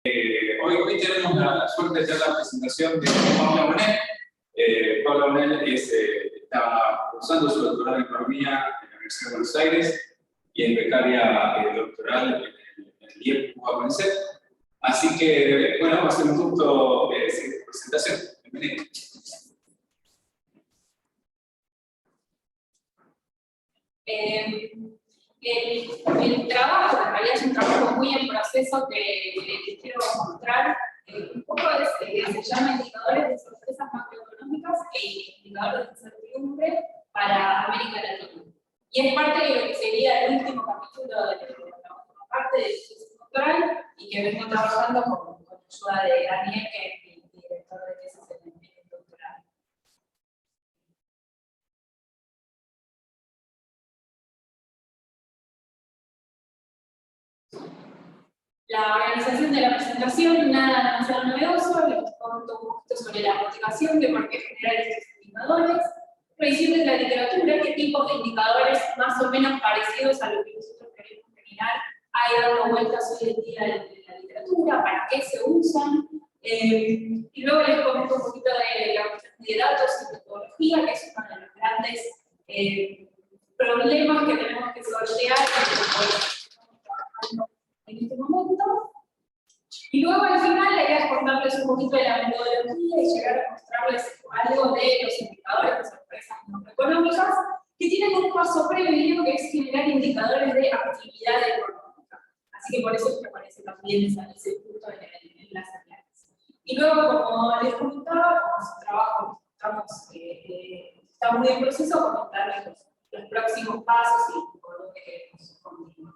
Hoy tenemos la suerte de hacer la presentación de Paula Bonel. Paula Bonel está cursando su doctorado en Economía en la Universidad de Buenos Aires y es becaria doctoral en el IEP Cuba CONICET. Así que, bueno, va a ser un gusto seguir tu presentación. Bienvenido. El trabajo, en realidad es un trabajo muy en proceso que les quiero mostrar. Un poco se llama indicadores de sorpresas macroeconómicas e indicadores de incertidumbre para América Latina. Y es parte de lo que sería el último capítulo de la última parte de la tesis doctoral y que vengo trabajando con ayuda de Daniel, que es mi director de tesis en el doctorado. La organización de la presentación, nada demasiado novedoso, les comento un poquito sobre la motivación de por qué generar estos indicadores, revisión de la literatura, qué tipos de indicadores más o menos parecidos a lo que nosotros queremos generar hay dando vueltas hoy en día en la literatura, para qué se usan, y luego les comento un poquito de la cuestión de datos y metodología, que es uno de los grandes problemas que tenemos que sortear en este momento. Y luego al final la idea es contarles un poquito de la metodología y llegar a mostrarles algo de los indicadores de sorpresas macroeconómicas que tienen un paso previo que es generar indicadores de actividad económica. Así que por eso es que aparece también ese punto en las slides. Y luego, como les comentaba, nuestro trabajo está muy en proceso, comentarles los próximos pasos y por dónde queremos continuar.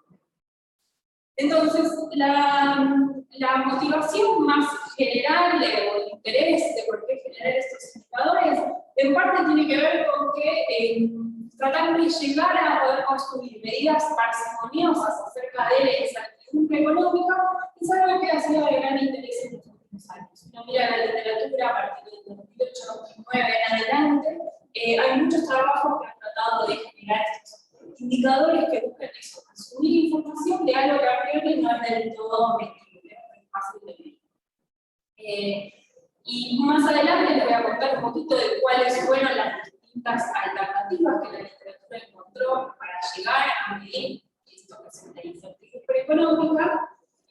Entonces, la motivación más general o el interés de por qué generar estos indicadores, en parte tiene que ver con que tratar de llegar a poder construir medidas parsimoniosas acerca de la incertidumbre económica es algo que ha sido de gran interés en los últimos años. Si uno mira la literatura a partir del 2008-2009 en adelante, hay muchos trabajos que han tratado de generar estos indicadores que buscan eso, consumir información de algo que a priori no es del todo medible, es fácil de medir. Y más adelante les voy a contar un poquito de cuáles fueron las distintas alternativas que la literatura encontró para llegar a medir esto que es la incertidumbre económica.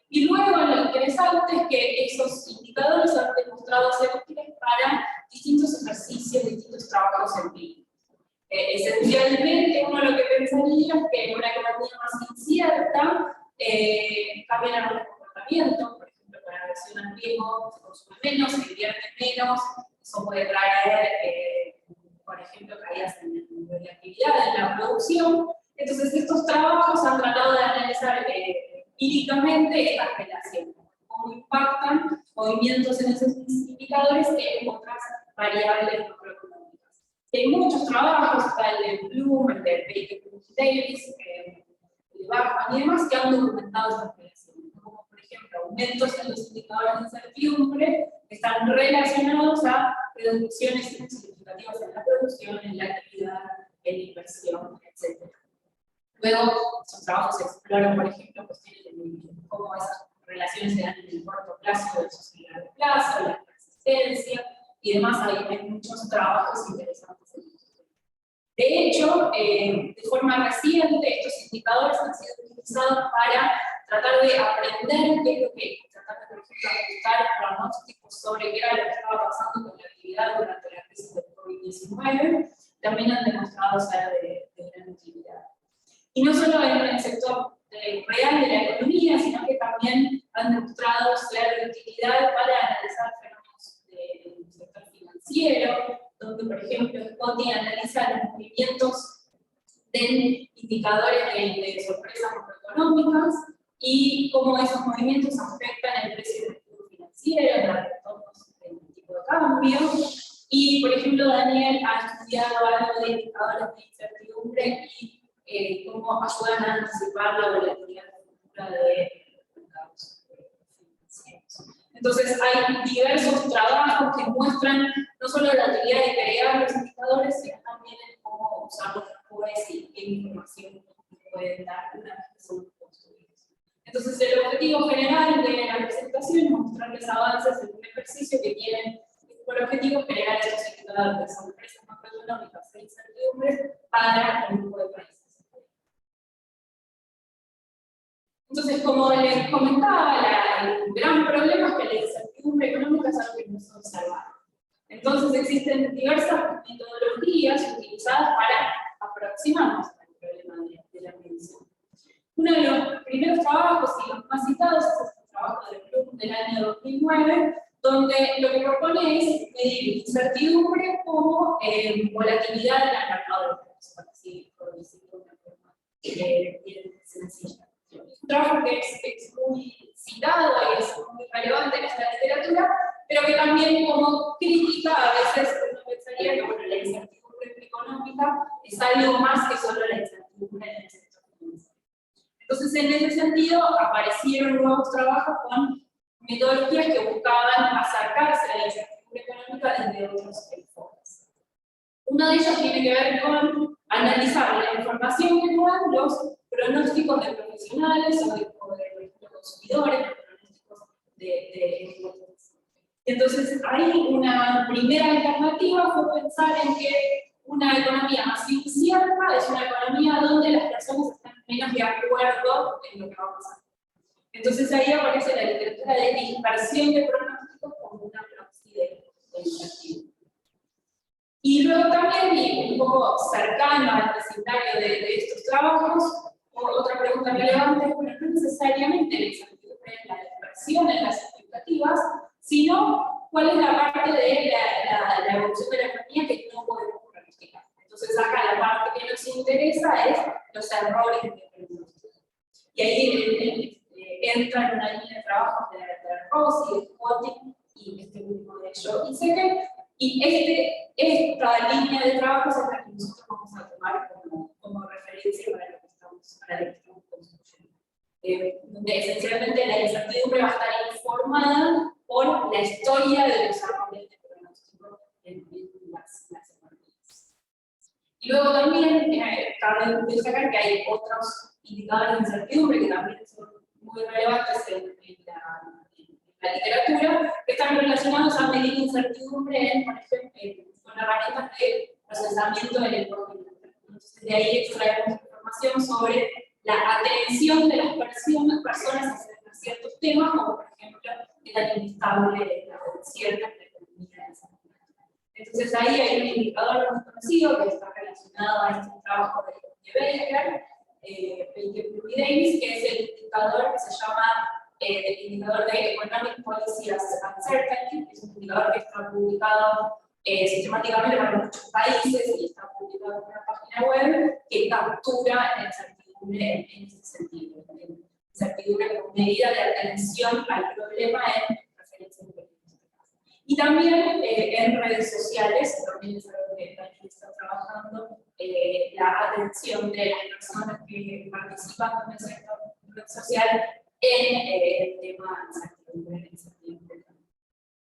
Y luego lo interesante es que esos indicadores han demostrado ser útiles para distintos ejercicios, distintos trabajos empíricos. Esencialmente, uno lo que pensaría es que en una economía más incierta cambian algunos comportamientos, por ejemplo, para reacción al riesgo se consume menos, se invierte menos, eso puede traer, por ejemplo, caídas en el nivel de actividad, en la producción. Entonces, estos trabajos han tratado de analizar empíricamente estas relaciones, cómo impactan movimientos en esos indicadores en otras variables macroeconómicas. Hay muchos trabajos, está el de Bloom, el de Baker Davis, el de Bachman y demás, que han documentado estas relaciones, como por ejemplo aumentos en los indicadores de incertidumbre que están relacionados a reducciones significativas en la producción, en la actividad, en la inversión, etc. Luego, esos trabajos exploran, por ejemplo, cuestiones de cómo esas relaciones se dan en el corto plazo versus el largo plazo, la persistencia, y demás, hay muchos trabajos interesantes en esto. De hecho, de forma reciente, estos indicadores han sido utilizados para tratar de aprender qué es lo que, tratar de, por ejemplo, ajustar pronósticos sobre qué era lo que estaba pasando con la actividad durante la crisis del COVID-19, también han demostrado ser de gran utilidad. Y no solo en el sector real de la economía, sino que también han demostrado ser de utilidad para analizar fenómenos del sector financiero, donde, por ejemplo, SCOTI analiza los movimientos de indicadores de sorpresas macroeconómicas y cómo esos movimientos afectan el precio del activo financiero, los retornos del tipo de cambio. Y, por ejemplo, Daniel ha estudiado algo de indicadores de incertidumbre y cómo ayudan a anticipar la volatilidad futura de mercados financieros. Entonces, hay diversos trabajos que muestran no solo la utilidad de crear los indicadores, sino también en cómo usarlos después y qué información pueden dar una vez que son construidos. Entonces, el objetivo general de la presentación ejercicio que tienen por objetivo generar estos indicadores de sorpresas macroeconómicas e incertidumbres para el grupo de países. Entonces, como les comentaba, el gran problema es que la incertidumbre económica es algo que no se observa. Entonces, existen diversas metodologías utilizadas para aproximarnos al problema de la medición. Uno de los primeros trabajos y los más citados es el trabajo del Bloom del año 2009, donde lo que propone es medir incertidumbre como volatilidad en el mercado de precios, así por decirlo de una forma bien sencilla. Es un trabajo que es muy citado y es muy relevante en esta literatura, pero que también como crítica a veces uno pensaría que bueno, la incertidumbre económica es algo más que solo la incertidumbre en el sector financiero. Entonces, en ese sentido, aparecieron nuevos trabajos con metodologías que buscaban acercarse a la incertidumbre económica desde otros enfoques. Uno de ellos tiene que ver con analizar la información que nos dan los pronósticos de profesionales o de los consumidores, los pronósticos de entonces, ahí una primera alternativa fue pensar en que una economía más incierta es una economía donde las personas están menos de acuerdo en lo que va a pasar. Entonces ahí aparece la literatura de dispersión de pronósticos como una proxy de incertidumbre. Y luego también, y un poco cercano al vecindario de estos trabajos, otra pregunta relevante es, bueno, no necesariamente la incertidumbre es la dispersión en las expectativas, sino cuál es la parte de la evolución de la economía que no podemos pronosticar. Entonces acá la parte que nos interesa es los errores de pronóstico. Y ahí entra en una línea de trabajo de Rossi, de Quoting y este grupo de Joe y Seque. Y esta línea de trabajo es la que nosotros vamos a tomar como referencia para lo que estamos construyendo. Donde esencialmente la incertidumbre va a estar informada por la historia de los errores de pronóstico en las economías. Y luego también cabe destacar que hay otros indicadores de incertidumbre que también son muy relevantes en la literatura, que están relacionados a medir incertidumbre en, por ejemplo, con herramientas de procesamiento del lenguaje. Entonces, de ahí extraemos información sobre la atención de las personas a ciertos temas, como por ejemplo, qué tan inestable la cierta economía. Entonces, ahí hay un indicador muy conocido que está relacionado a este trabajo de Baker, Baker y Davis, que es el indicador que se llama el indicador de Economic Policy Uncertainty, que es un indicador que está publicado sistemáticamente para muchos países y está publicado en una página web que captura la incertidumbre en ese sentido. Incertidumbre como medida de atención al problema en referencia a y también en redes sociales, también es algo que Daniel está trabajando, la atención de las personas que participan en el sector social en el tema de incertidumbre.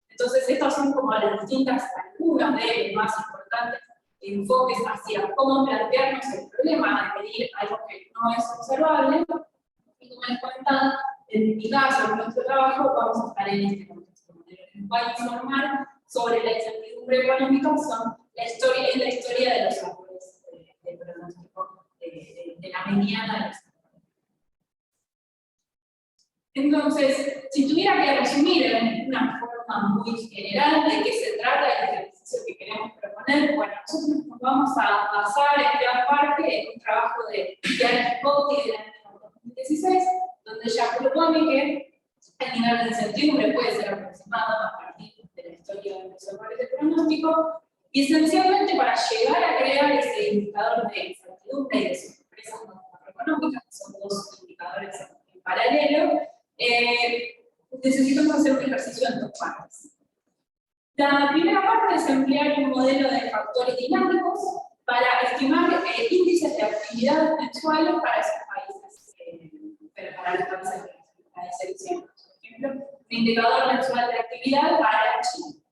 Entonces, estas son como las distintas, algunas de los más importantes enfoques hacia cómo plantearnos el problema de medir algo que no es observable. Y como les comentaba, en mi caso, en nuestro trabajo, vamos a estar en este contexto. Lo que nos va a informar sobre la incertidumbre económica son la historia de los errores de pronóstico de la mediana de los. Entonces, si tuviera que resumir en una forma muy general de qué se trata el ejercicio que queremos proponer, bueno, nosotros nos vamos a basar en gran parte en un trabajo de Jack Coty del año 2016, donde ella propone que el nivel de incertidumbre puede ser aproximado a partir de la historia de los errores de pronóstico, y esencialmente para llegar a crear ese indicador de incertidumbre y de sorpresas macroeconómicas, que son dos indicadores en paralelo, necesitamos hacer un ejercicio en dos partes. La primera parte es emplear un modelo de factores dinámicos para estimar índices de actividad mensuales para esos países, para los países de la selección. Por ejemplo, un indicador mensual de actividad para Chile.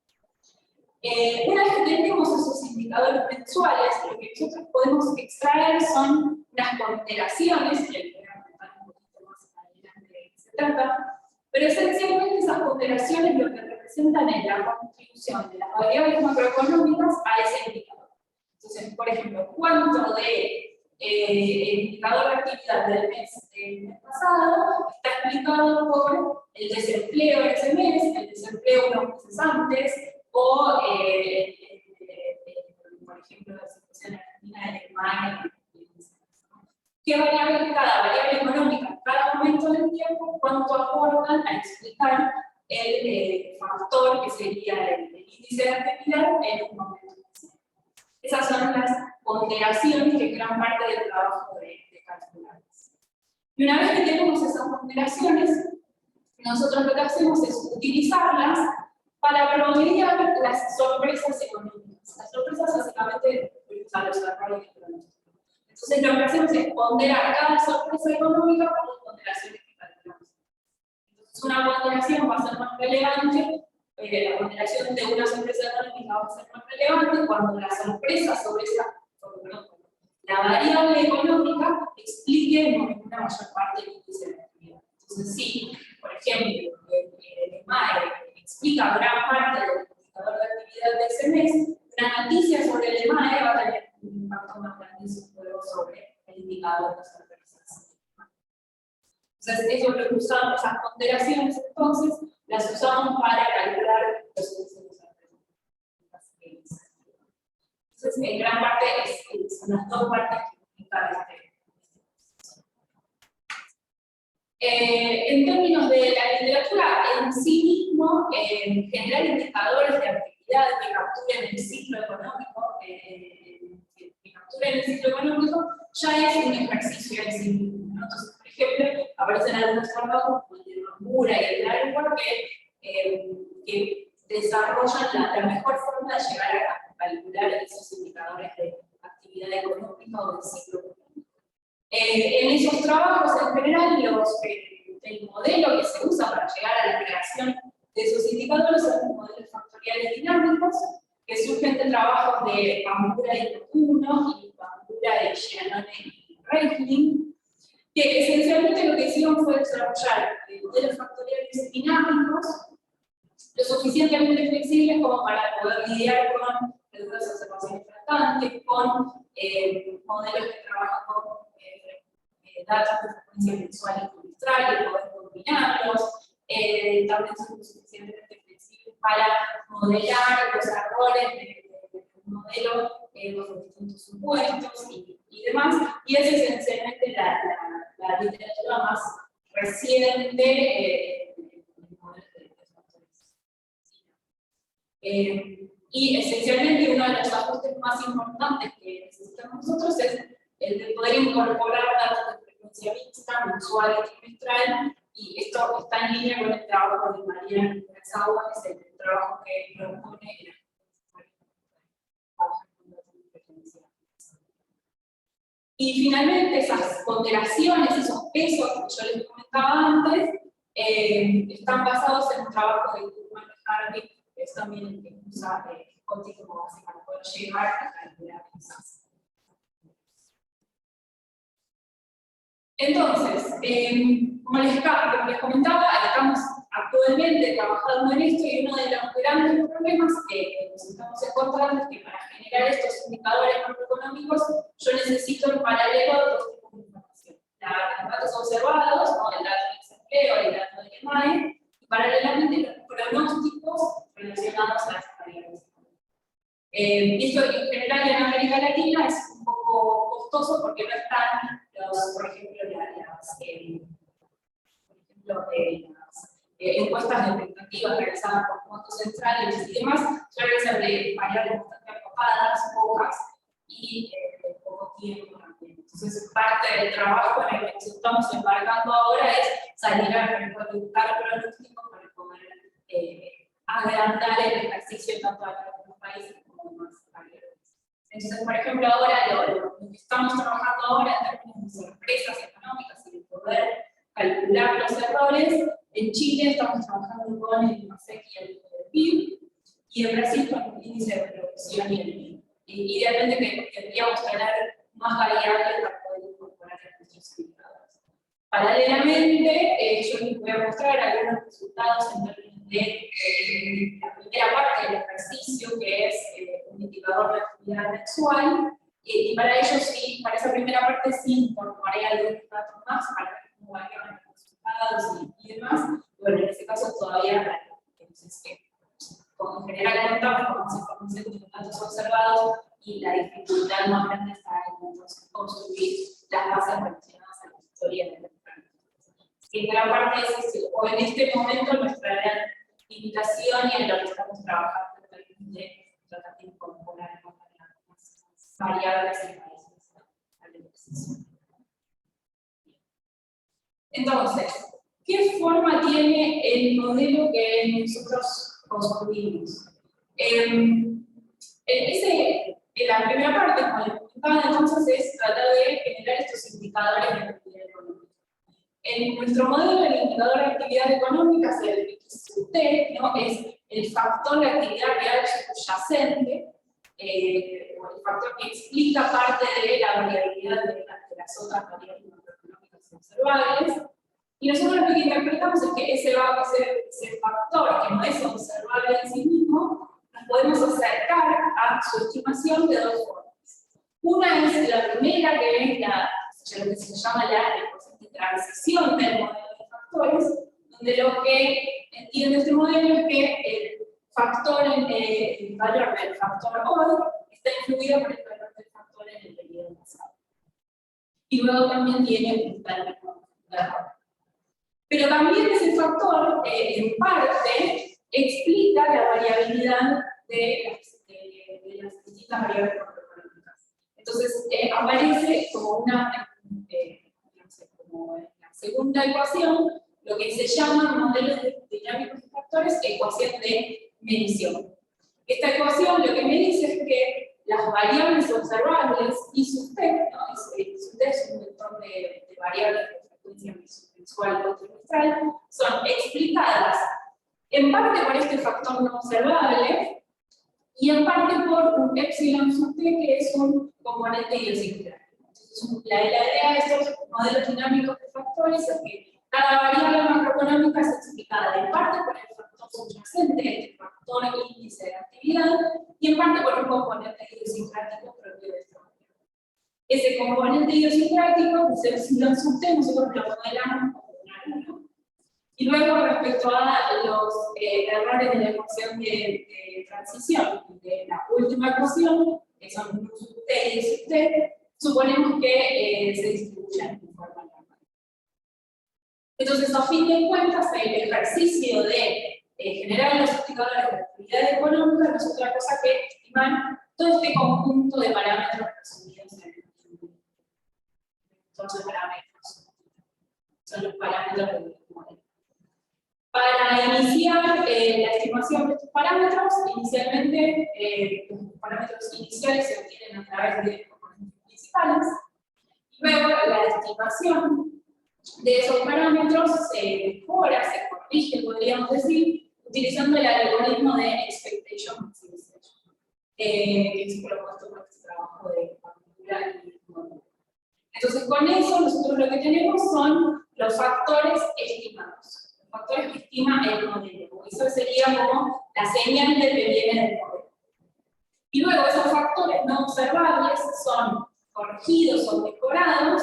Una vez que tenemos esos indicadores mensuales, lo que nosotros podemos extraer son unas ponderaciones, que voy a contar un poquito más adelante de qué se trata, pero esencialmente esas ponderaciones lo que representan representan en la contribución de las variables macroeconómicas a ese indicador. Entonces, por ejemplo, ¿cuánto de el indicador de actividad del mes pasado está explicado por el desempleo de ese mes, el desempleo unos meses antes, o, por ejemplo, la situación argentina del EMAE? ¿Qué variable, cada variable económica, en cada momento del tiempo, cuánto aportan a explicar el factor que sería el índice de actividad en un momento? Esas son las ponderaciones que gran parte del trabajo de calcular. Y una vez que tenemos esas ponderaciones, nosotros lo que hacemos es utilizarlas para promediar las sorpresas económicas. Las sorpresas básicamente a los errores económicos. Entonces lo que hacemos es ponderar cada sorpresa económica por las ponderaciones que calculamos. Entonces una ponderación va a ser más relevante, la ponderación de una sorpresa económica va a ser más relevante cuando la sorpresa sobre la variable económica explique en una mayor parte del índice de actividad. Entonces, sí, por ejemplo, el EMAE explica gran parte del indicador de actividad de ese mes, la noticia sobre el EMAE va a tener un impacto más grande sobre el indicador de sorpresas. Entonces, eso es lo que usamos, esas ponderaciones, entonces, las usamos para calcular los índices de sorpresas. Entonces, en gran parte son las dos partes que implican en términos de la literatura en sí mismo, generar indicadores de actividad que capturen el ciclo económico, ya es un ejercicio en sí mismo, ¿no? Entonces, por ejemplo, aparecen algunos trabajos como el de Nomura y el de Alport que desarrollan la mejor forma de llegar a calcular esos indicadores de actividad económica o del ciclo económico. En esos trabajos, en general, el modelo que se usa para llegar a la creación de esos indicadores son los modelos factoriales dinámicos, que surgen de trabajos de Pambura y Tocuno, y Pambura de Giannone y Reitling, que esencialmente lo que hicieron fue desarrollar modelos factoriales dinámicos lo suficientemente flexibles como para poder lidiar con algunas observaciones flotantes, con modelos que trabajan con datos de frecuencia mensual y trimestral, y poder combinarlos. También son suficientemente flexibles para modelar los errores del modelo, los distintos supuestos y demás. Y es esencialmente la literatura más reciente de modelos de factores. Y esencialmente uno de los ajustes más importantes que necesitamos nosotros es el de poder incorporar datos de frecuencia mixta, mensual y trimestral, y esto está en línea con el trabajo de Mariana Kurosawa, que es el trabajo que propone el y finalmente esas ponderaciones, esos pesos que yo les comentaba antes, están basados en un trabajo de Kurman y Harvey, que es también el que usa Scotty como base para poder llegar a calcular esas. Entonces, como les comentaba, estamos actualmente trabajando en esto y uno de los grandes problemas que nos estamos encontrando es que para generar estos indicadores macroeconómicos yo necesito en paralelo dos tipos de información. Los datos observados, ¿no? El dato del desempleo, el dato del EMAE, y paralelamente los pronósticos relacionados a las variables. Y esto en general en América Latina es un poco costoso porque no están por ejemplo, las encuestas de expectativas realizadas por bancos centrales y demás, suelen ser de variables bastante acotadas, pocas y de poco tiempo también. Entonces, parte del trabajo en el que nos estamos embarcando ahora es salir a buscar pronósticos para poder agrandar el ejercicio tanto en algunos países como en más países. Entonces, por ejemplo, ahora lo que estamos trabajando ahora en términos de sorpresas económicas y de poder calcular los errores, en Chile estamos trabajando con el IMASEC y el PIB, y en Brasil con el índice de producción y el PIB. Idealmente tendríamos que tener más variables para poder incorporar a nuestros indicadores. Paralelamente, yo les voy a mostrar algunos resultados en términos de actividad mensual, y para ello sí, para esa primera parte sí incorporé algunos datos más para ver cómo varían los resultados y demás. Bueno, en ese caso todavía, entonces, como en general contamos con más información de los datos observados y la dificultad más grande está en entonces, construir las bases relacionadas a la historia de la enfermedad. En gran parte o en este momento nuestra gran limitación y en lo que estamos trabajando en términos de tratar de incorporar más variables y países al ejercicio. Entonces, ¿qué forma tiene el modelo que nosotros construimos? En la primera parte, como les comentaba, entonces es tratar de generar estos indicadores de actividad económica. En nuestro modelo, el indicador de actividad económica ¿no? Es el factor de actividad real subyacente, o el factor que explica parte de la variabilidad de las otras variables macroeconómicas observables. Y nosotros lo que interpretamos es que ese factor, que no es observable en sí mismo, nos podemos acercar a su estimación de dos formas. Una es la primera, que es lo que se llama el proceso de transición del modelo de factores, donde lo que entiende este modelo es que el valor del factor hoy está influido por el valor del factor en el periodo pasado. Y luego también tiene un término de error. Pero también ese factor, en parte, explica la variabilidad de las distintas variables macroeconómicas. Entonces, aparece como como en la segunda ecuación, lo que se llama modelo dinámicos de factores, ecuación de medición. Esta ecuación lo que me dice es que las variables observables y su T, ¿no? Su T es un vector de variables de frecuencia mensual o trimestral, son explicadas en parte por este factor no observable y en parte por un epsilon sub T, que es un componente idiosincrático. Entonces, la idea de estos modelos dinámicos de factores es que cada variable macroeconómica es explicada en parte por el factor subyacente, el factor índice de actividad, y en parte por un componente idiosincrático propio de esta variable. Ese componente idiosincrático, que es el epsilon sub T, nosotros lo modelamos como un 1. Y luego, respecto a los errores de la ecuación de transición, de la última ecuación, que son U sub T y sub T, suponemos que se distribuyen de forma normal. Entonces, a fin de cuentas, el ejercicio de generar los indicadores de actividad económica no es otra cosa que estimar todo este conjunto de parámetros resumidos en el son los parámetros. Son los parámetros del modelo. Para iniciar la estimación de estos parámetros, inicialmente los parámetros iniciales se obtienen a través de componentes principales. Luego, la estimación de esos parámetros se mejora, se corrige, podríamos decir, utilizando el algoritmo de expectation maximization, que es propuesto por este trabajo de particular y modelo. Entonces, con eso, nosotros lo que tenemos son los factores estimados. Factores que estima el modelo. Eso sería como la señal que viene del modelo. Y luego esos factores no observables son corregidos o mejorados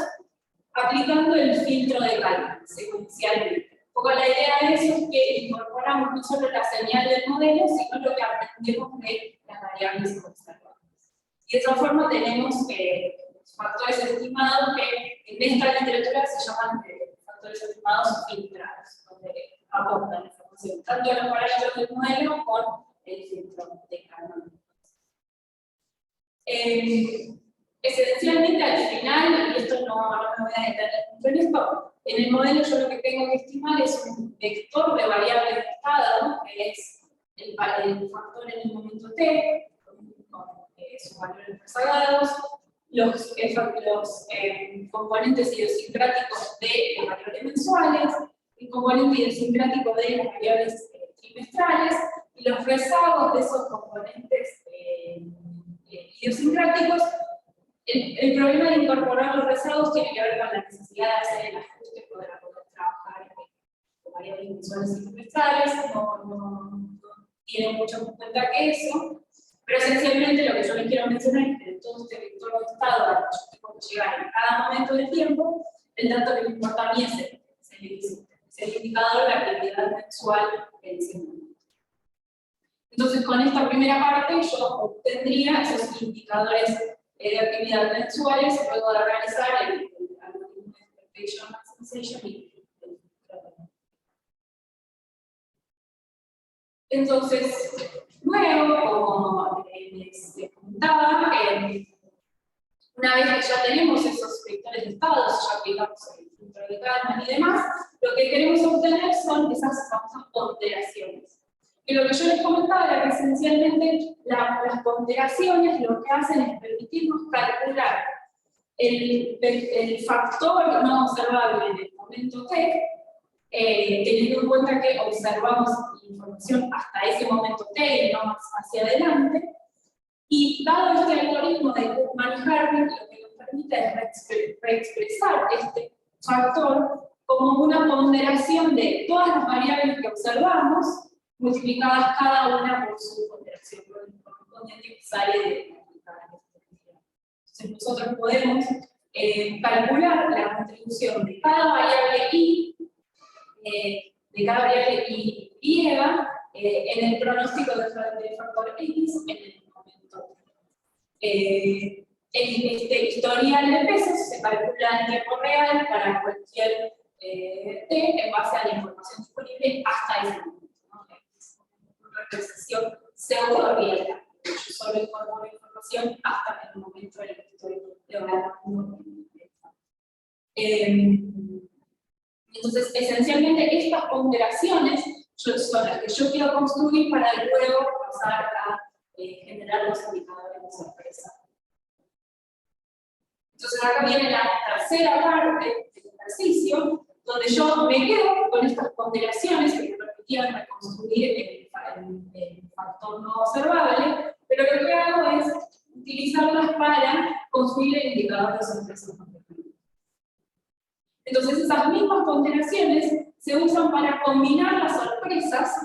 aplicando el filtro de Kalman secuencialmente. Un poco la idea de eso es que incorporamos no solo la señal del modelo, sino lo que aprendemos de las variables observables. Y de esa forma tenemos los factores estimados que en esta literatura se llaman factores estimados filtrados, donde aportan la información tanto los parámetros del modelo con el filtro de Kalman. Esencialmente al final, y esto no me voy a detener mucho en esto, en el modelo yo lo que tengo que estimar es un vector de variables de estado, que es el factor en el momento t, con sus valores rezagados, los componentes idiosincráticos de las variables mensuales, el componente idiosincrático de las variables trimestrales, y los rezagos de esos componentes idiosincráticos. El problema de incorporar los rezagos tiene que ver con la necesidad de hacer el ajuste para poder trabajar con variables mensuales y trimestrales. No tiene mucho en cuenta que eso. Pero esencialmente lo que yo les quiero mencionar es que de todo este vector de estado al que yo tengo que llegar en cada momento del tiempo, el dato que me importa a mí es el indicador de actividad mensual en ese momento. Entonces, con esta primera parte, yo obtendría esos indicadores de actividad mensuales luego de realizar el algoritmo de expectation maximization y entonces, luego, como les comentaba, una vez que ya tenemos esos vectores de estados, ya aplicamos el filtro de Kalman y demás, lo que queremos obtener son esas famosas ponderaciones. Y lo que yo les comentaba era que esencialmente las ponderaciones lo que hacen es permitirnos calcular el factor no observable en el momento t, teniendo en cuenta que observamos información hasta ese momento t y no más hacia adelante. Y dado este algoritmo de Koopman-Harvey, lo que nos permite es reexpresar este factor como una ponderación de todas las variables que observamos, multiplicadas cada una por su ponderación correspondiente que sale de cada una. Entonces nosotros podemos calcular la contribución de cada variable y, y en el pronóstico del factor X en el momento. Este historial de pesos se calcula en tiempo real para cualquier T en base a la información disponible hasta ese momento, ¿no? Es una representación pseudo real. Yo solo incorporo información hasta el momento en el que estoy evaluando. Entonces, esencialmente, estas ponderaciones son las que yo quiero construir para luego pasar a generar los indicadores de sorpresa. Entonces, acá viene la tercera parte del ejercicio, donde yo me quedo con estas ponderaciones que me permitían reconstruir el factor no observable, pero lo que hago es utilizarlas para construir el indicador de sorpresa. Entonces, esas mismas ponderaciones se usan para combinar las sorpresas,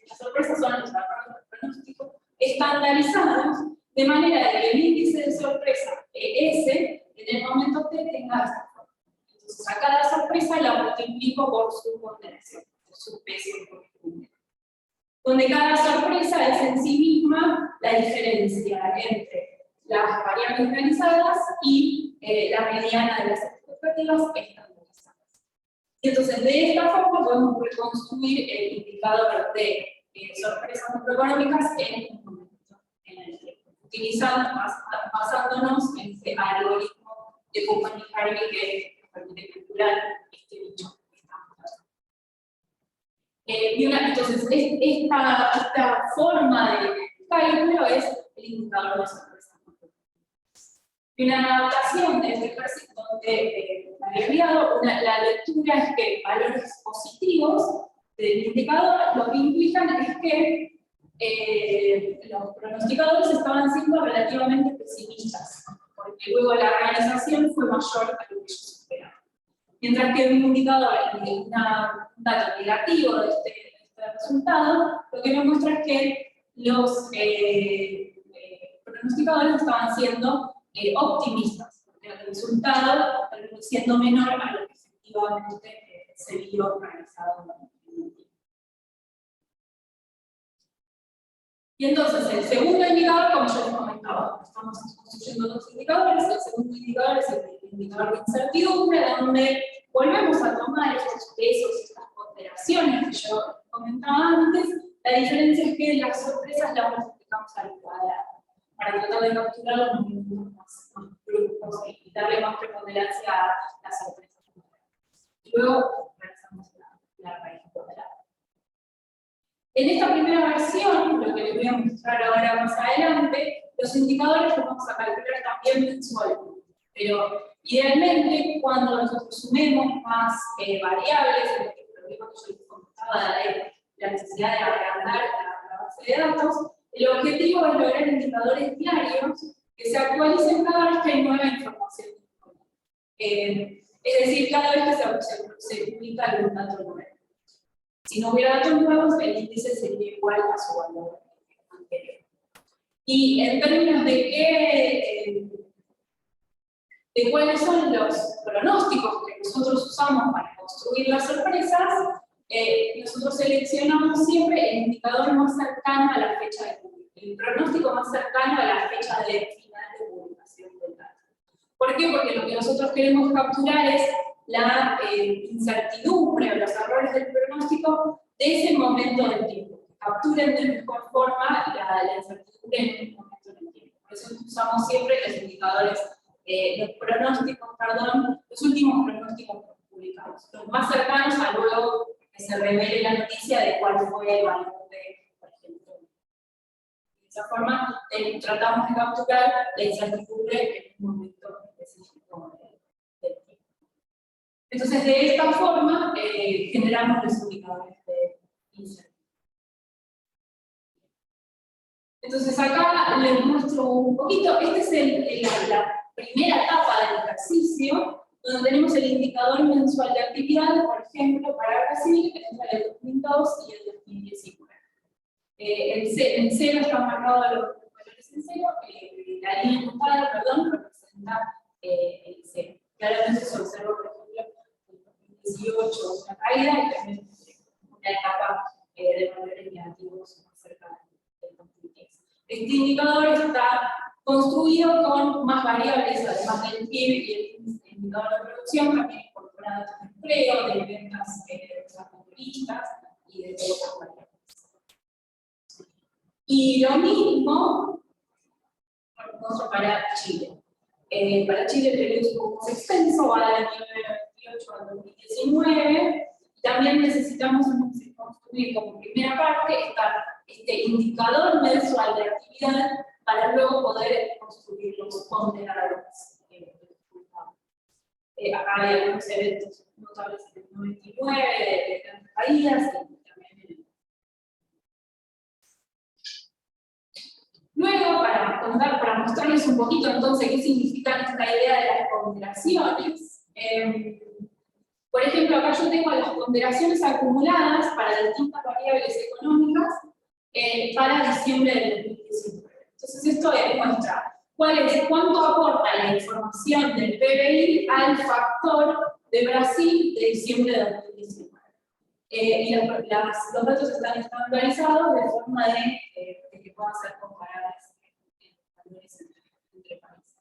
las sorpresas son los errores del pronóstico, estandarizados, de manera que el índice de sorpresa ES en el momento T tenga esta forma. Entonces, a cada sorpresa la multiplico por su ponderación, por su peso correspondiente. Donde cada sorpresa es en sí misma la diferencia entre las variables realizadas y la mediana de las expectativas estandarizadas. Y entonces, de esta forma podemos reconstruir el indicador de sorpresas macroeconómicas en un momento, en el tiempo, basándonos en este algoritmo de Koopman-Harvey que nos permite calcular este nicho que estamos hablando. Entonces, esta forma de cálculo es el indicador de sorpresas macroeconómicas. Y una adaptación de este ejercicio donde había enviado, la lectura es que valores positivos del indicador lo que implican es que los pronosticadores estaban siendo relativamente pesimistas, porque luego la realización fue mayor a lo que ellos esperaban. Mientras que un indicador, un dato negativo de este resultado, lo que nos muestra es que los pronosticadores estaban siendo optimistas, porque el resultado terminó siendo menor a lo que efectivamente se vio realizado en el tiempo. Y entonces, el segundo indicador, como yo les comentaba, estamos construyendo dos indicadores. El segundo indicador es el indicador de incertidumbre, donde volvemos a tomar estos pesos, estas ponderaciones que yo comentaba antes. La diferencia es que las sorpresas las multiplicamos al cuadrado, para tratar de capturar los movimientos más bruscos y darle más preponderancia a las sorpresas. Y luego realizamos la raíz cuadrada. En esta primera versión, lo que les voy a mostrar ahora más adelante, los indicadores los vamos a calcular también mensualmente. Pero idealmente, cuando nosotros sumemos más variables, en este problema que yo les comentaba de la necesidad de agrandar la base de datos, el objetivo es lograr indicadores diarios que se actualicen cada vez que hay nueva información disponible. Es decir, cada vez que se publica algún dato nuevo. Si no hubiera datos nuevos, el índice sería igual a su valor anterior. Y en términos de cuáles son los pronósticos que nosotros usamos para construir las sorpresas, nosotros seleccionamos siempre el indicador más cercano a la fecha de publicación, el pronóstico más cercano a la fecha de final de publicación del dato. ¿Por qué? Porque lo que nosotros queremos capturar es la incertidumbre o los errores del pronóstico de ese momento del tiempo. Capturen de mejor forma la incertidumbre en un momento del tiempo. Por eso usamos siempre los indicadores, los pronósticos, perdón, los últimos pronósticos publicados. Los más cercanos a luego que se revele la noticia de cuál fue el valor de, por ejemplo. De esa forma, tratamos de capturar la incertidumbre en un momento específico del tiempo. Entonces, de esta forma, generamos los indicadores de incertidumbre. Entonces, acá les muestro un poquito, esta es la primera etapa del ejercicio, donde tenemos el indicador mensual de actividad, por ejemplo, para Brasil, entre el 2002 y el 2019. En cero están marcados los valores en cero, la línea puntada, perdón, representa el cero. Claramente se observa, por ejemplo, en 2018 una caída y también una etapa de valores negativos más cerca del 2010. Este indicador está construido con más variables, además del PIB y el indicador de producción, también incorpora datos de empleo, de ventas de los mayoristas y de otras variables. Y lo mismo para Chile. Para Chile el periodo es un poco más extenso, va del año 1998 al 2019. También necesitamos construir como primera parte este indicador mensual de actividad para luego poder construir los ponderadores. Acá hay algunos eventos notables en el 99, de grandes caídas, y también luego, para mostrarles un poquito entonces qué significa esta idea de las ponderaciones, por ejemplo, acá yo tengo las ponderaciones acumuladas para distintas variables económicas para diciembre del 2019. Entonces, esto demuestra cuánto aporta la información del PBI al factor de Brasil de diciembre de 2019. Y los datos están estandarizados de forma de que puedan ser comparables entre países.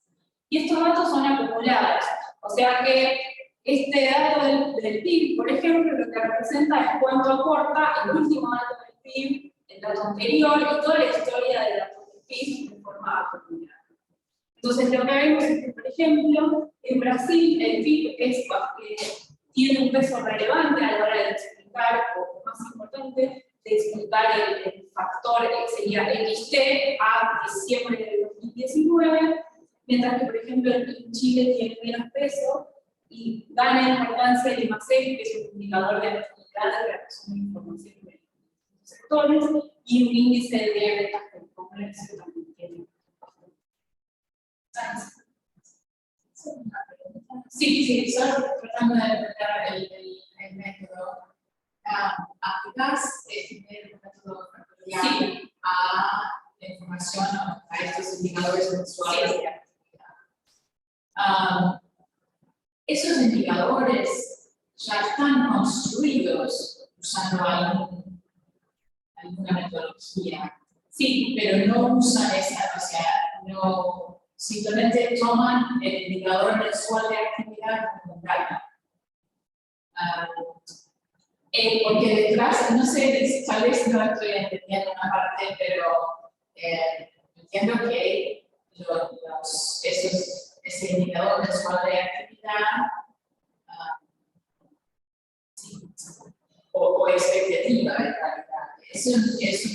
Y estos datos son acumulados, o sea que este dato del PIB, por ejemplo, lo que representa es cuánto aporta el último dato del PIB, el dato anterior y toda la historia del dato del PIB de forma acumulada. Entonces, lo que vemos es que, por ejemplo, en Brasil el PIB tiene un peso relevante a la hora de explicar, o más importante, de explicar el factor que sería XT a diciembre de 2019, mientras que, por ejemplo, en Chile tiene menos peso y gana importancia el IMASEC, que es un indicador de actividad de relación de información de los sectores, y un índice de ventas del comercio también tiene. Sí, solo tratando de interpretar el método. ¿Aplicas el método factorial a la información, a estos indicadores mensuales de actividad? Esos indicadores ya están construidos usando alguna metodología, sí, pero no usan esa, o sea, no simplemente toman el indicador mensual de actividad como tal. Porque detrás, no sé, tal vez no estoy entendiendo una parte, pero entiendo que ese indicador mensual de actividad o expectativa de calidad es un índice.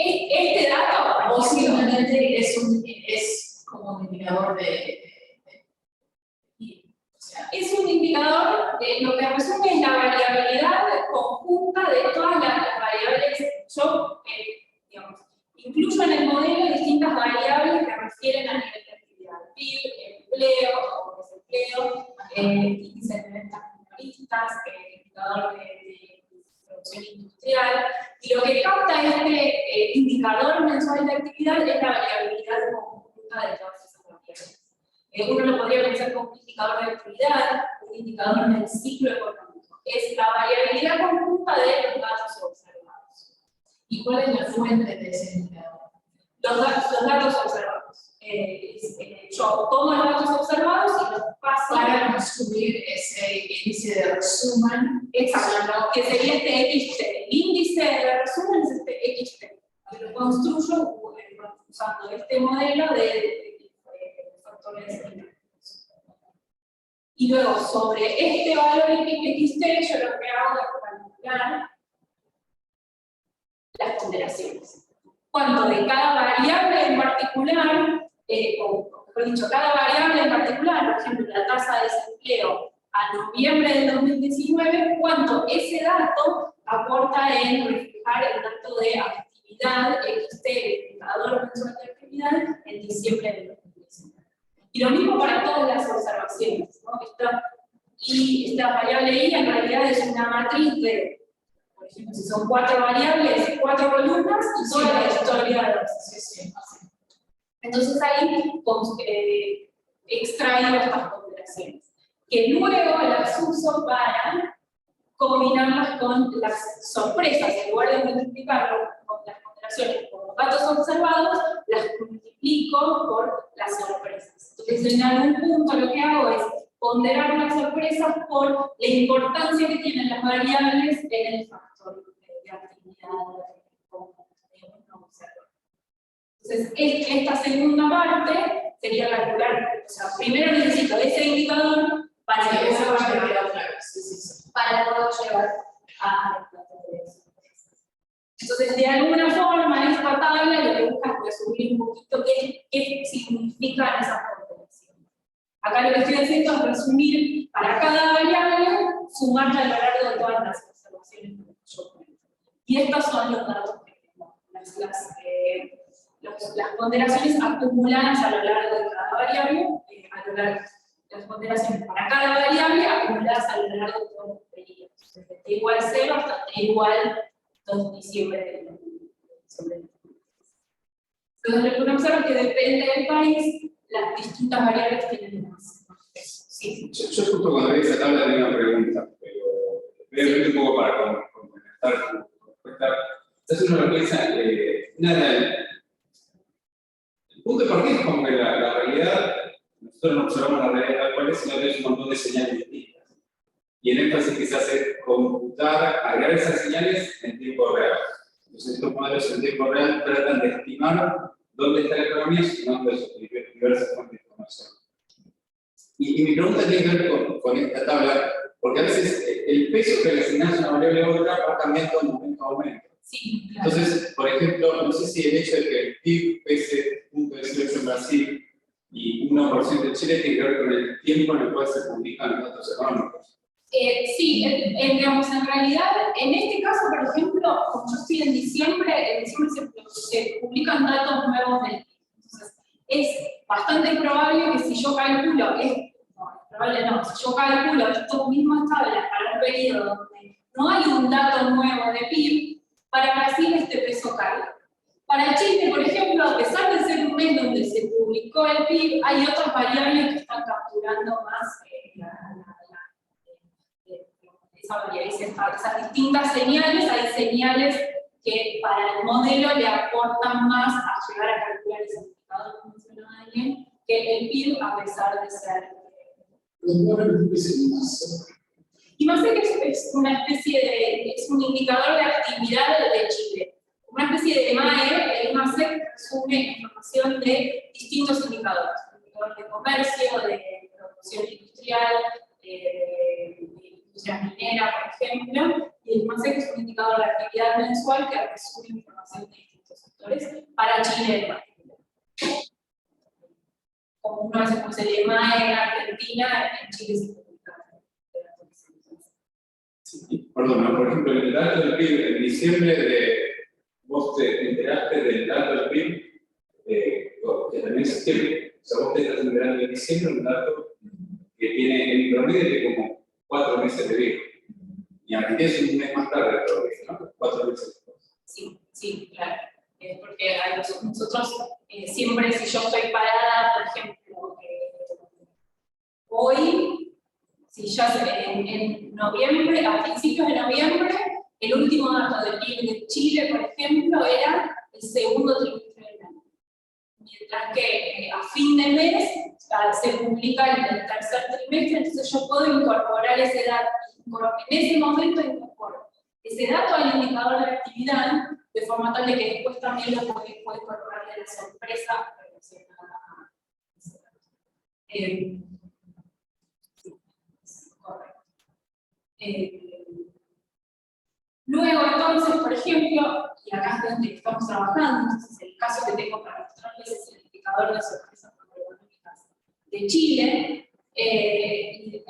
Este dato posiblemente es como un indicador o sea, es un indicador de lo que resume es la variabilidad conjunta de todas las variables. Yo, digamos, incluyo en el modelo distintas variables que refieren a nivel de actividad. PIB, empleo o desempleo, índice de ventas minoristas, indicador de industrial, y lo que capta este indicador mensual de actividad es la variabilidad conjunta de todas esas variables. Uno lo podría pensar como un indicador de actividad, un indicador del ciclo económico. Es la variabilidad conjunta de los datos observados. ¿Y cuál es la fuente de ese indicador? Los datos observados. Yo tomo los datos observados y los paso Para construir ese índice de resumen. Exacto, que sería este XT. El índice de resumen es este XT. Yo lo construyo usando este modelo de factores dinámicos. Y luego, sobre este valor XT, yo lo que hago es calcular las ponderaciones. Cuánto de cada variable en particular, o mejor dicho, cada variable en particular, por ejemplo, la tasa de desempleo a noviembre del 2019, cuánto ese dato aporta en reflejar el dato de actividad XT, el indicador mensual de actividad, en diciembre del 2019. Y lo mismo para todas las observaciones, ¿no? Esta variable I en realidad es una matriz de, por ejemplo, si son 4 variables, 4 columnas y toda la historia de la asociación. Entonces ahí extraigo estas ponderaciones, que luego las uso para combinarlas con las sorpresas. En lugar de multiplicarlo con las ponderaciones por los datos observados, las multiplico por las sorpresas. Entonces en algún punto lo que hago es ponderar las sorpresas por la importancia que tienen las variables en el factor de actividad de un observador. Entonces, esta segunda parte sería calcular, o sea, primero necesito ese indicador para que poder llevar a la de eso. Entonces, de alguna forma, esta tabla lo que busca es resumir un poquito qué significan esas ponderaciones. Acá lo que estoy haciendo es resumir para cada variable, sumarla a lo largo de todas las observaciones que yo cuento. Y estos son los datos que tengo, las ponderaciones acumuladas a lo largo de cada variable, las ponderaciones para cada variable acumuladas a lo largo de todos los periodos, desde t igual 0 hasta t igual 2 de diciembre del 2020. Entonces, lo que uno observa es que depende del país, las distintas variables tienen más peso. Sí. Yo justo cuando vi esa tabla tenía una pregunta, pero voy a un poco para complementar tu respuesta. Entonces uno lo piensa, el punto de partida es como que la realidad, nosotros no observamos la realidad tal cual es, sino que hay un montón de señales distintas. Y en énfasis que se hace computar, agregar esas señales en tiempo real. Entonces estos modelos en tiempo real tratan de estimar dónde está la economía sumando esas diversas fuentes de información. Y mi pregunta tiene que ver con esta tabla, porque a veces el peso que le asignamos a una variable u otra va cambiando de momento a momento. Sí, claro. Entonces, por ejemplo, no sé si el hecho de que el PIB pese 0.18 en Brasil y 1% en Chile tiene que ver con el tiempo en el cual se publican los datos económicos. Sí, digamos, en realidad, en este caso, por ejemplo, como yo estoy en diciembre se publican datos nuevos del PIB. Entonces, es bastante probable que si yo calculo, si yo calculo estas mismas tablas para un periodo donde no hay un dato nuevo de PIB, para Brasil este peso cae. Para Chile, por ejemplo, a pesar de ser un mes donde se publicó el PIB, hay otras variables que están capturando más esas distintas señales. Hay señales que para el modelo le aportan más a llegar a calcular ese indicador que mencionó Daniel, que el PIB, a pesar de ser. Y más es una especie de, es un indicador de actividad de Chile. Una especie de MAE, el MASEC resume información de distintos indicadores. Indicador de comercio, de producción industrial, de industria minera, por ejemplo. Y el MASEC es un indicador de actividad mensual que resume información de distintos sectores para Chile en particular. Como uno hace el MAE en Argentina, en Chile se publica. Perdón, ¿no? Por ejemplo, el dato del PIB en diciembre vos te enteraste del dato del PIB que también es septiembre. O sea, vos te estás enterando en diciembre un dato que tiene en promedio de como 4 meses de vida. Y Argentina es un mes más tarde de todo esto, ¿no? 4 meses después. Sí, sí, claro. Porque nosotros siempre, si yo estoy parada, por ejemplo, hoy, si ya en noviembre, a principios de noviembre, el último dato del PIB de Chile, por ejemplo, era el segundo trimestre del año. Mientras que a fin de mes se publica el tercer trimestre, entonces yo puedo incorporar ese dato. En ese momento incorporo ese dato al indicador de actividad, de forma tal de que después también lo puedo incorporar de la sorpresa relacionada a ese dato. Sí, correcto. Luego, entonces, por ejemplo, y acá es donde estamos trabajando, entonces el caso que tengo para mostrarles es el indicador de sorpresas macroeconómicas de Chile.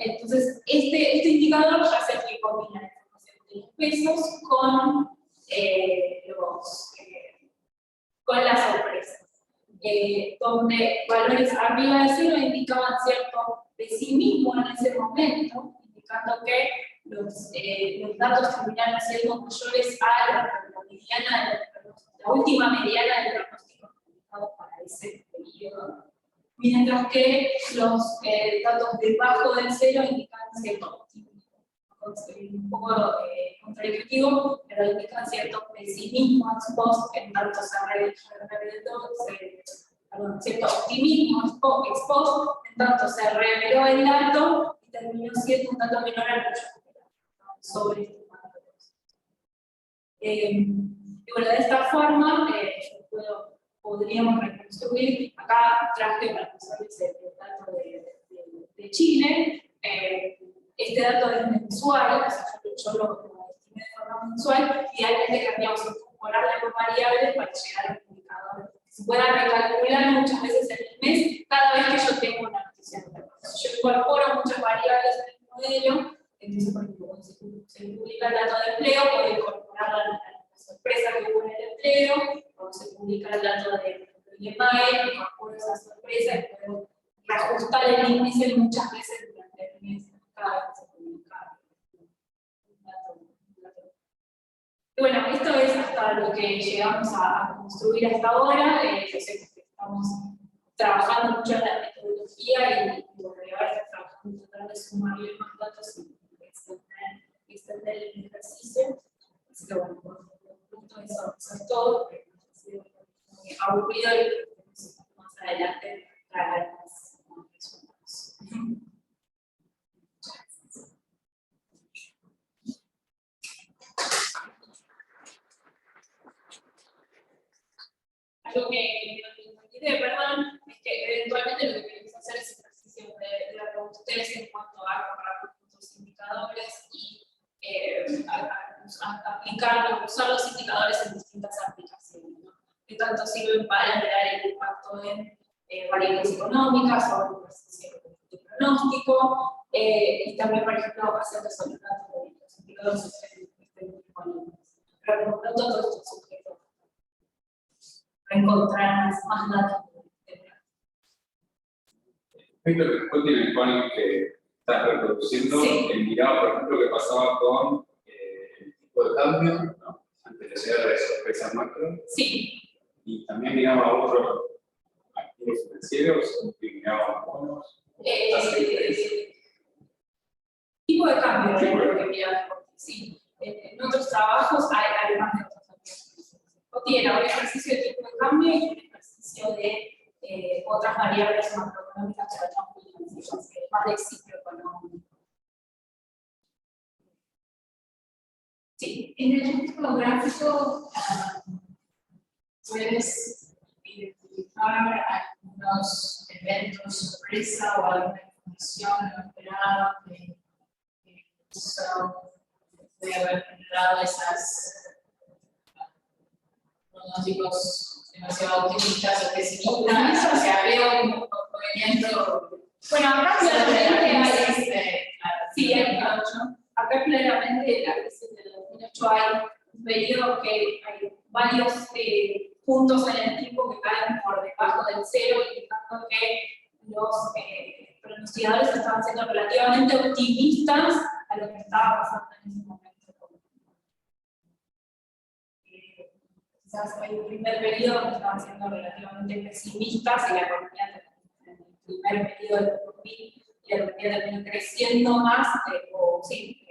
Entonces, este indicador ya es el que combina la información de los pesos con las sorpresas, donde valores arriba de 0 indicaban cierto pesimismo en ese momento, indicando que los datos terminaron siendo mayores a la última mediana del pronóstico publicado para ese periodo, mientras que los datos debajo del 0 indican cierto optimismo. Un poco contradictivo, pero indican cierto pesimismo ex post, en tanto cierto optimismo ex post, en tanto se reveló el dato y terminó siendo un dato menor al que yo esperaba, sobre este datos. Y bueno, de esta forma, podríamos reconstruir, acá traje para mostrarles el dato de Chile. Este dato es mensual, o sea, yo lo estimé de forma mensual, idealmente querríamos incorporar las variables para llegar al indicador. Se pueda recalcular muchas veces en el mes, cada vez que yo tengo una noticia nueva. Si yo incorporo muchas variables en el modelo, entonces, por ejemplo, cuando se publica el dato de empleo, puedo incorporar la sorpresa que hubo en el empleo, cuando se publica el dato de IEMAE, incorporo esa sorpresa y puedo reajustar el índice muchas veces durante el mes. Y bueno, esto es hasta lo que llegamos a construir hasta ahora. Yo sé que estamos trabajando mucho en la metodología y bueno, ahora estamos trabajando en tratar de sumarle más datos y extender el ejercicio. Así que bueno, por supuesto, eso es todo. Ha sido aburrido y más adelante traer más resultados. Algo que me olvidé, perdón, es que eventualmente lo que queremos hacer es ejercicio de la robustez en cuanto a comparar los indicadores y usar los indicadores en distintas aplicaciones, ¿no? Que tanto sirven para mirar el impacto en variables económicas o en ejercicio de pronóstico, y también, por ejemplo, hacer sobre los indicadores estén disponibles. Pero por lo tanto, todos estos objetos encontrar más datos. Respecto al reporte en el cual que estás reproduciendo, Sí. miraba, por ejemplo, lo que pasaba con el tipo de cambio, ¿no? Antes de llegar a la sorpresa macro. Sí. Y también miraba otros activos financieros, miraba bonos. Tipo de cambio, ¿no? Lo que miraba. Sí. En otros trabajos hay además de otros activos. O tiene un ejercicio de tipo de cambio y un ejercicio de otras variables macroeconómicas que son más de ciclo económico. Sí. En el último gráfico puedes identificar algunos eventos sorpresa o alguna información no esperada que puede haber generado esas pronósticos demasiado optimistas o pesimistas. O sea, veo un movimiento. Bueno, acá claramente hay. Sí, acá claramente en la crisis del 2008 hay un periodo que hay varios puntos en el tiempo que caen por debajo del 0, indicando que los pronosticadores estaban siendo relativamente optimistas a lo que estaba pasando en ese momento. quizás hay un primer periodo que estaban siendo relativamente pesimistas y la economía en el primer periodo del 2000 y la economía terminó creciendo más, o sí,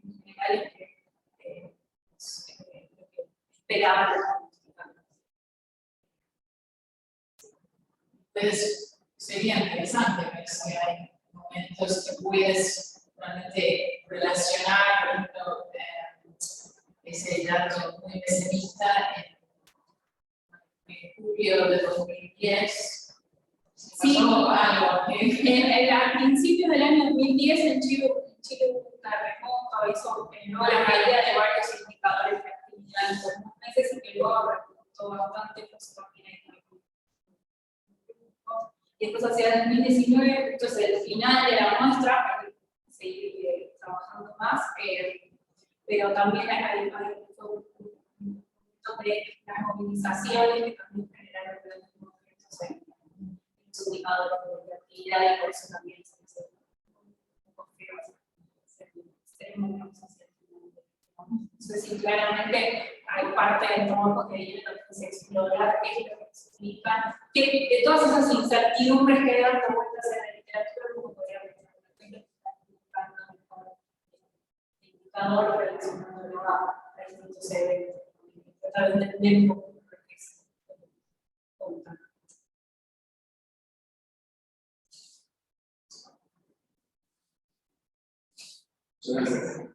en general lo que esperaban. Entonces, sería interesante ver si hay momentos que puedes realmente relacionar, por ejemplo, ese dato muy pesimista en julio de 2010. Sí, pasó algo que al principio del año 2010 en Chile hubo un terremoto, eso generó la caída de varios indicadores de actividad en algunos meses y que luego repuntó bastante, pues también hay y después hacia el 2019, entonces el final de la muestra, hay que seguir trabajando más, pero también hay un montón de las movilizaciones que también generaron grandes movimientos en los indicadores de actividad y por eso también se hace un poco feo entonces, sí, claramente hay parte del trabajo que viene a explorar qué es lo que explica, que de todas esas incertidumbres que hay dando vueltas en la literatura, como podría pensar, buscando mejor indicador relacionándolo a distintos eventos, tratar de entender un poco lo que es contar. Muchas gracias.